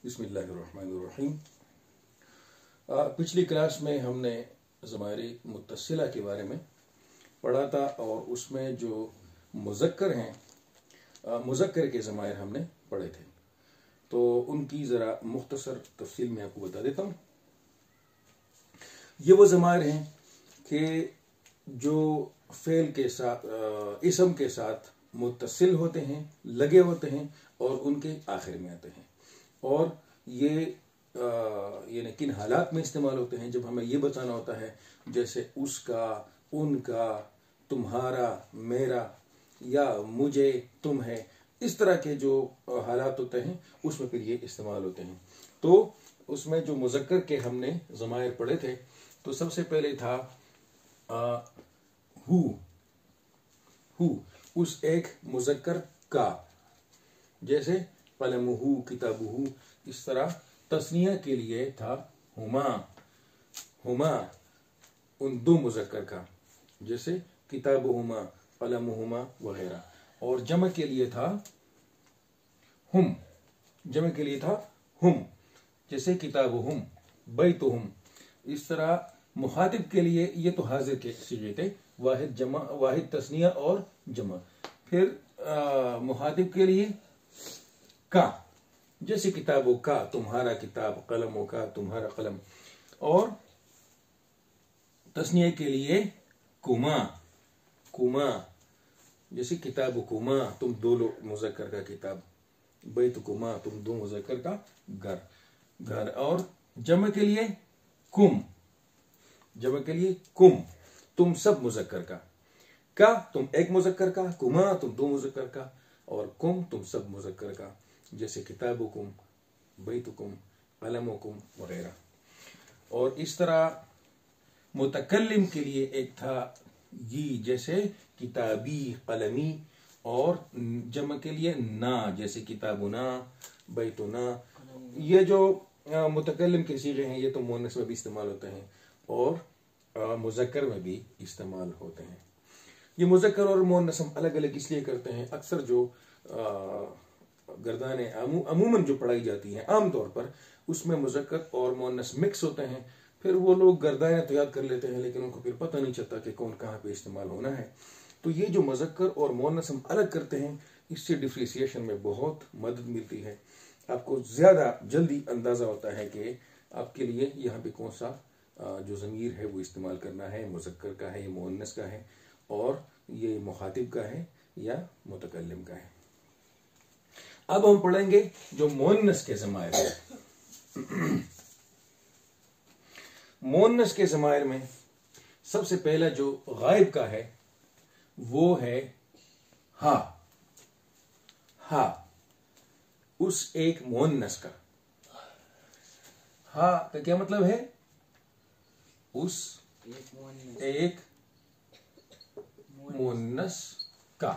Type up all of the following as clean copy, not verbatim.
बिस्मिल्लाहिर्रहमानिर्रहीम। पिछली क्लास में हमने ज़माइर मुत्तसिला के बारे में पढ़ा था और उसमें जो मुज़क्कर हैं, मुज़क्कर के ज़माइर हमने पढ़े थे, तो उनकी ज़रा मुख्तसर तफसील में आपको बता देता हूँ। ये वो ज़माइर हैं कि जो फ़ेल के साथ इसम के साथ मुत्तसिल होते हैं, लगे होते हैं और उनके आखिर में आते हैं। और ये किन हालात में इस्तेमाल होते हैं, जब हमें ये बताना होता है जैसे उसका, उनका, तुम्हारा, मेरा या मुझे, तुम्हें, इस तरह के जो हालात होते हैं उसमें फिर ये इस्तेमाल होते हैं। तो उसमें जो मुज़क्कर के हमने ज़माइर पढ़े थे, तो सबसे पहले था हु, उस एक मुज़क्कर का, जैसे कलमुहु, किताबुहु। इस तरह तस्निया के लिए था हुमा, उन दो मुज़क्कर का, जैसे किताबुहुमा, कलमुहुमा वगैरह। और जमा के लिए था हुम, जैसे किताबुहुम, बैतुहुम। इस तरह मुखातिब के लिए ये तो हाजिर के सीगे थे, वाहिद तस्निया और जमा। फिर मुखातिब के लिए का, जैसे किताबों का, तुम्हारा किताब, कलमों का, तुम्हारा कलम। और तस्निया के लिए कुमा, जैसे किताब कुमा, तुम दो मुज़क्कर का किताब, बैत कुमा, तुम दो मुज़क्कर का घर। और जमा के लिए कुम, तुम सब मुज़क्कर का, तुम एक मुज़क्कर का, कुमा तुम दो मुज़क्कर का, और कुम तुम सब मुज़क्कर का, जैसे किताबुकुम, बैतुकुम, कलमुकुम वगैरह। और इस तरह मुतकल्लिम के लिए एक था ये, जैसे किताबी, कलमी। और जमा के लिए ना, जैसे किताबुना, बैतुना। ये जो मुतकल्लिम के सीगे हैं, ये तो मुअन्नस में भी इस्तेमाल होते हैं और मुज़क्कर में भी इस्तेमाल होते हैं। ये मुज़क्कर और मुअन्नस हम अलग अलग इसलिए करते हैं, अक्सर जो गर्दाने अमूमन जो पढ़ाई जाती हैं आम तौर पर, उसमें मुज़क्कर और मुअन्नस मिक्स होते हैं। फिर वो लोग गर्दाने तो याद कर लेते हैं, लेकिन उनको फिर पता नहीं चलता कि कौन कहाँ पे इस्तेमाल होना है। तो ये जो मुज़क्कर और मुअन्नस हम अलग करते हैं, इससे डिफ्रेंशिएशन में बहुत मदद मिलती है। आपको ज़्यादा जल्दी अंदाज़ा होता है कि आपके लिए यहाँ पे कौन सा जो ज़मीर है वो इस्तेमाल करना है, मुज़क्कर का है या मुअन्नस का है, और ये मुखातिब का है या मुतकल्लिम का है। अब हम पढ़ेंगे जो मुअन्नस के ज़माइर हैं। मुअन्नस के ज़माइर में सबसे पहला जो गायब का है वो है हा, उस एक मुअन्नस का। हा का क्या मतलब है? उस एक मुअन्नस का,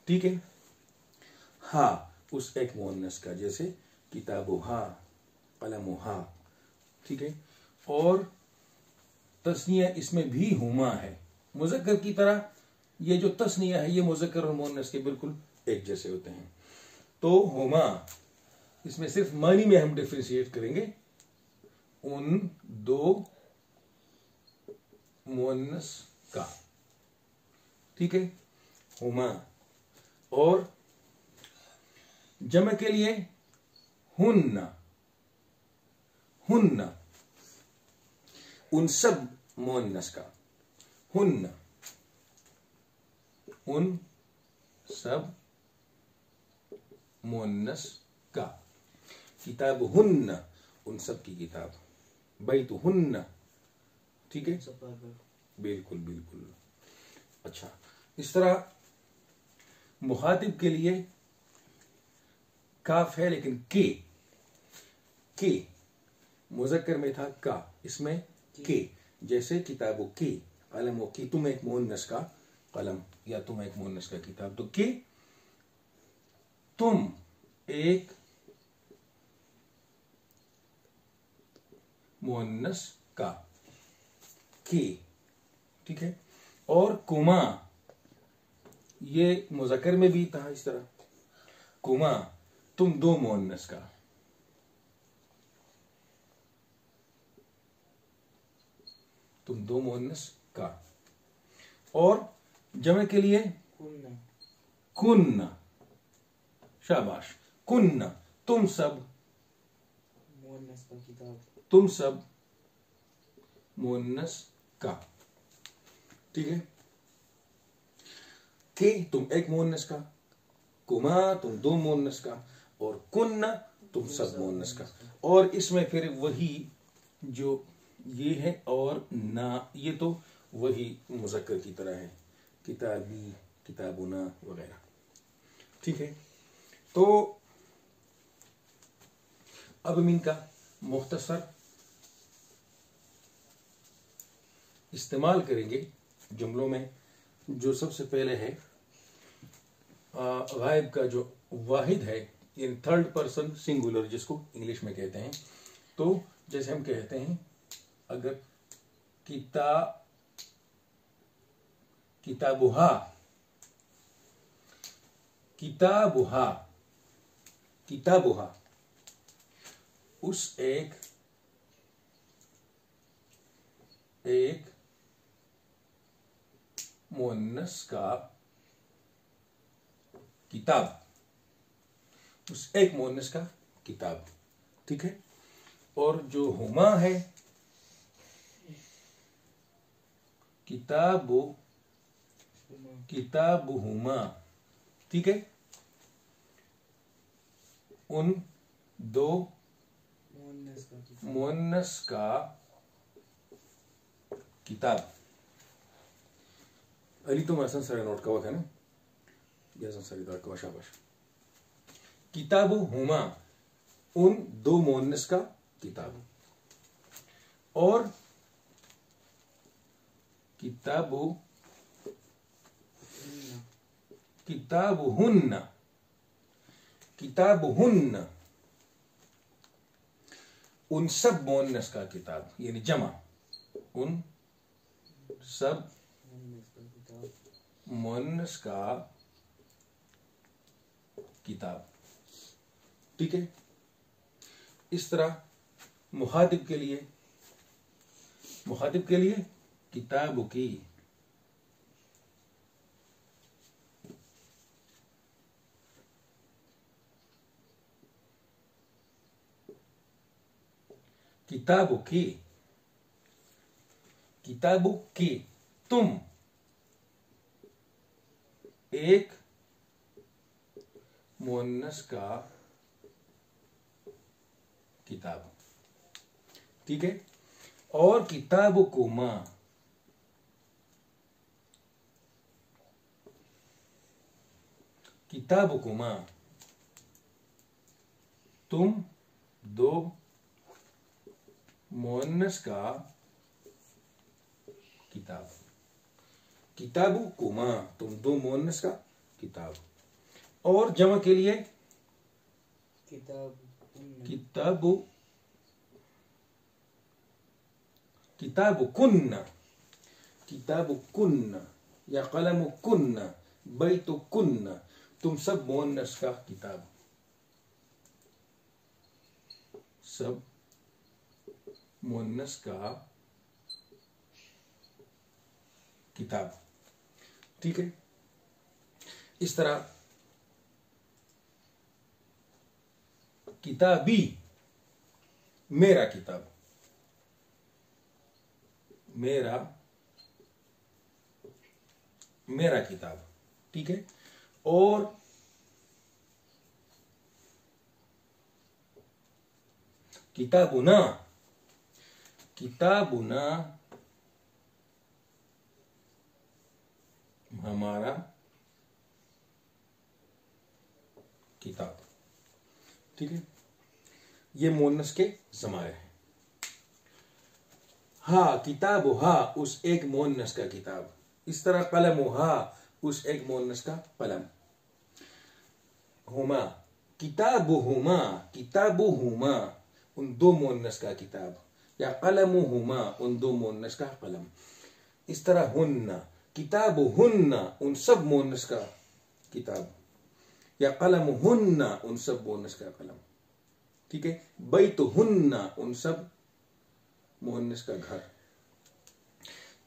ठीक है। हा, उस एक मुअन्नस का, जैसे किताबुहा, कलमुहा, ठीक है। और तस्निया इसमें भी हुमा है, मुज़क्कर की तरह। ये जो तस्निया है ये मुज़क्कर और मुअन्नस के बिल्कुल एक जैसे होते हैं। तो हुमा, इसमें सिर्फ मानी में हम डिफरेंशिएट करेंगे, उन दो मुअन्नस का, ठीक है, हुमा। और जमा के लिए हुन्ना, उन सब मुअन्नस का, हुन्ना, उन सब मुअन्नस का। किताबुहुन्ना, उन सब की किताब, बैतुहुन्ना, ठीक है, बिल्कुल। अच्छा, इस तरह मुखातिब के लिए काफ है, लेकिन के मुज़क्कर में था का, इसमें के, जैसे किताबो की, कलमो की, तुम एक मुअन्नस का कलम या तुम एक मुअन्नस का किताब। तो के, तुम एक मुअन्नस का, के, ठीक है। और कुमा, ये मुज़क्कर में भी था इस तरह, कुमा तुम दो मुअन्नस का, तुम दो मुअन्नस का। और जमे के लिए कुन्न, शाबाश, कुन्न, तुम सब, मुअन्नस का किताब, तुम सब मुअन्नस का, ठीक है। के तुम एक मुअन्नस का, कुमा तुम दो मुअन्नस का, और कुन्न तुम सब मुअन्नस का। और इसमें फिर वही जो ये है और ना, ये तो वही मुज़क्कर की तरह है, किताबी, किताबुना वगैरह, ठीक है। तो अब हम इनका मुख्तसर इस्तेमाल करेंगे जुमलों में। जो सबसे पहले है गायब का जो वाहिद है, इन थर्ड पर्सन सिंगुलर जिसको इंग्लिश में कहते हैं। तो जैसे हम कहते हैं, अगर किताबुहा, किताबुहा, किताबुहा, उस एक मुअन्नस का किताब, उस एक मुअन्नस का किताब, ठीक है। और जो हुमा है, किताबु, किताबुहुमा, ठीक है, उन दो मुअन्नस का किताब। अली तो मसन सारे नोट का है ना, जैसा सारी नोट का, शाबाश। किताबुहुमा, उन दो मुअन्नस का किताब। और किताबुहुन्ना, किताबुहुन्ना, उन सब मुअन्नस का किताब, यानी जमा, उन सब मुअन्नस का किताब, ठीक है। इस तरह मुखातिब के लिए, मुखातिब के लिए किताब की, किताब की, किताब की, तुम एक मुअन्नस का किताब, ठीक है। और किताबुकुमा, किताबुकुमा, तुम दो मुअन्नस का किताब, किताबुकुमा, तुम दो मुअन्नस का किताब। और जमा के लिए किताबु, किताबुकुन्ना, किताबुकुन्ना, या कलमुकुन्ना, बैतुकुन्ना, तुम सब मुअन्नस का किताब, सब मुअन्नस का किताब, ठीक है। इस तरह किताबी, मेरा किताब, मेरा, मेरा किताब, ठीक है। और किताबुना, किताबुना, हमारा किताब, ठीक है। ये मुअन्नस के ज़माइर हैं। हा किताबुहा, उस एक मुअन्नस का किताब। इस तरह कलमुहा, उस एक मुअन्नस का कलम। हुमा, किताबुहुमा, किताबुहुमा, उन दो मुअन्नस का किताब, या कलमुहुमा, उन दो मुअन्नस का कलम। इस तरह हुन्ना, किताबुहुन्ना, उन सब मुअन्नस का किताब। یا قلم ہن ان سب مؤنث کا قلم، ٹھیک ہے. بیت ہن ان سب مؤنث کا گھر.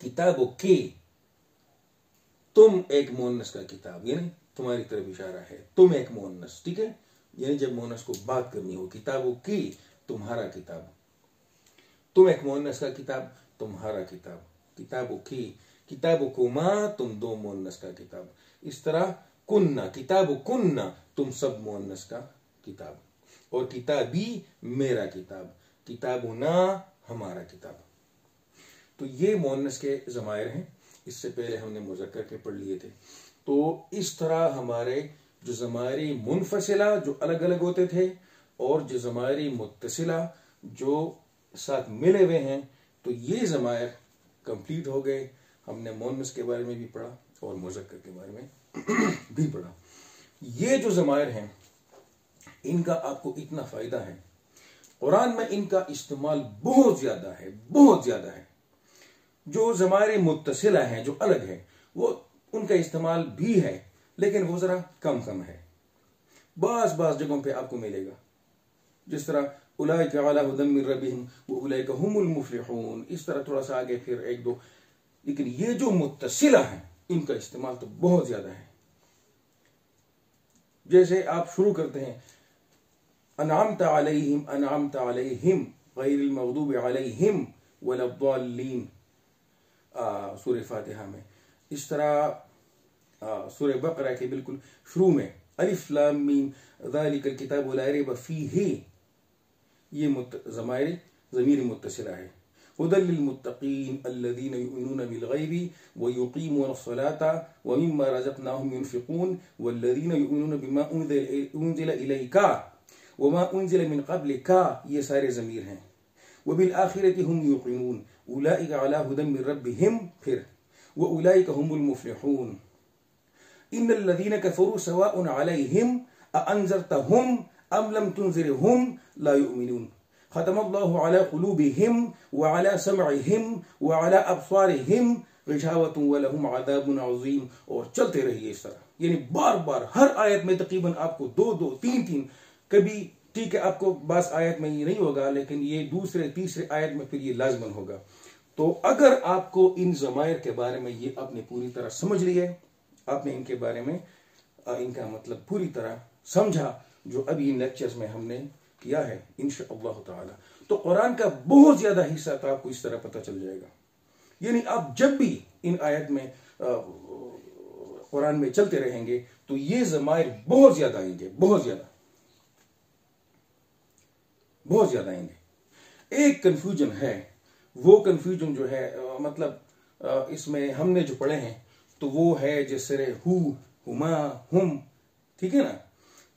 کتاب کی تم ایک مؤنث کا کتاب، یعنی تمہاری طرف اشارہ ہے، تم ایک مؤنث، ٹھیک ہے. یعنی جب مؤنث کو بات کرنی ہو، کتاب کی تمہارا کتاب، تم ایک مؤنث کا کتاب، تمہارا کتاب. کتاب کی، کتاب کما تم دو مؤنث کا کتاب. اس طرح کننا، کتاب کننا تم سب مؤنث کا کتاب. اور کتابی میرا کتاب، کتابنا ہمارا کتاب. تو یہ مؤنث کے ضمائر ہیں. اس سے پہلے ہم نے مذکر کے پڑھ لیے تھے. تو اس طرح ہمارے جو ضمائر منفصلہ جو الگ الگ ہوتے تھے اور جو ضمائر متصلہ جو ساتھ ملے ہوئے ہیں، تو یہ ضمائر کمپلیٹ ہو گئے. ہم نے مؤنث کے بارے میں بھی پڑھا اور مذکر کے بارے میں بھی پڑھا. یہ جو ضمائر ہیں ان کا آپ کو اتنا فائدہ ہے، قرآن میں ان کا استعمال بہت زیادہ ہے، بہت زیادہ ہے. جو ضمائر متصلہ ہیں جو الگ ہیں وہ ان کا استعمال بھی ہے، لیکن وہ ذرا کم ہے. بعض جگہوں پہ آپ کو ملے گا، جس طرح اولئک علی ھدی من ربہم واولئک ھم المفلحون، اس طرح تھوڑا سا آگے پھر ایک دو. لیکن یہ جو متصلہ ہیں ان کا استعمال تو بہت زیادہ ہے. جیسے آپ شروع کرتے ہیں انعمت علیہم غیر المغضوب علیہم ولا الضالین سورہ فاتحہ میں. اس طرح سورہ بقرہ کے بالکل شروع میں الف لام میم ذالک الکتاب لا ریب فیہ، یہ ضمیر متصلہ ہے. هدى للمتقین الذین یؤمنون بالغیب ویقیمون الصلاة ومما رزقناهم ينفقون والذین یؤمنون بما انزل الیک وما انزل من قبلک، یہ سارے ضمیر ہیں. وبالآخرة هم یوقنون اولئک علی ھدی من ربہم، پھر واولئک هم المفلحون. ان الذین کفروا سواء علیہم اانذرتهم ام لم تنذرهم لا یؤمنون. ختم اللہ علی قلوبہم وعلی سمعہم وعلی ابصارہم غشاوۃ ولہم عذاب عظیم. اور چلتے رہیے اس طرح، یعنی بار بار ہر آیت میں تقریباً آپ کو دو تین کبھی، ٹھیک ہے آپ کو بعض آیت میں یہ نہیں ہوگا، لیکن یہ دوسرے تیسرے آیت میں پھر یہ لازماً ہوگا. تو اگر آپ کو ان ضمائر کے بارے میں یہ آپ نے پوری طرح سمجھ لیا ہے، آپ نے ان کے بارے میں ان کا مطلب پوری طرح سمجھا جو ابھی ان لیکچرز میں ہم نے کیا ہے انشاءاللہ تعالی، تو قرآن کا بہت زیادہ حصہ تو آپ کو اس طرح پتہ چل جائے گا. یعنی آپ جب بھی ان آیت میں قرآن میں چلتے رہیں گے تو یہ ضمائر بہت زیادہ آئیں گے، بہت زیادہ آئیں گے. ایک کنفیوژن ہے، وہ کنفیوژن جو ہے مطلب اس میں ہم نے جو پڑھے ہیں تو وہ ہے جیسے ہو، ہما، ہم، ٹھیک ہے نا.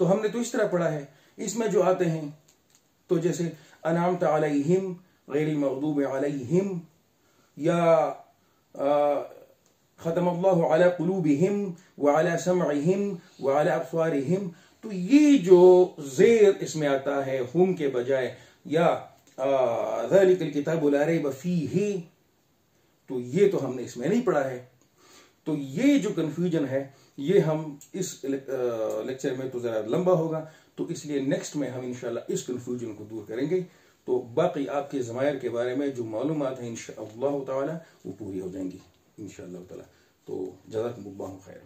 تو ہم نے تو اس طرح پڑھا ہے. اس میں جو آتے ہیں تو جیسے انعمت علیہم غیر المغضوب علیہم، یا ختم اللہ علی قلوبہم وعلی سمعہم وعلی ابصارہم، تو یہ جو زیر اس میں آتا ہے ہم کے بجائے، یا ذالک الکتاب لا ریب فیہ، تو یہ تو ہم نے اس میں نہیں پڑھا ہے. تو یہ جو کنفیوژن ہے یہ ہم اس لیکچر میں تو ذرا لمبا ہوگا، تو اس لیے نیکسٹ میں ہم انشاءاللہ اس کنفیوژن کو دور کریں گے. تو باقی آپ کے ضمائر کے بارے میں جو معلومات ہیں انشاءاللہ تعالی وہ پوری ہو جائیں گی انشاءاللہ تعالی. تو جزاکم اللہ خیر.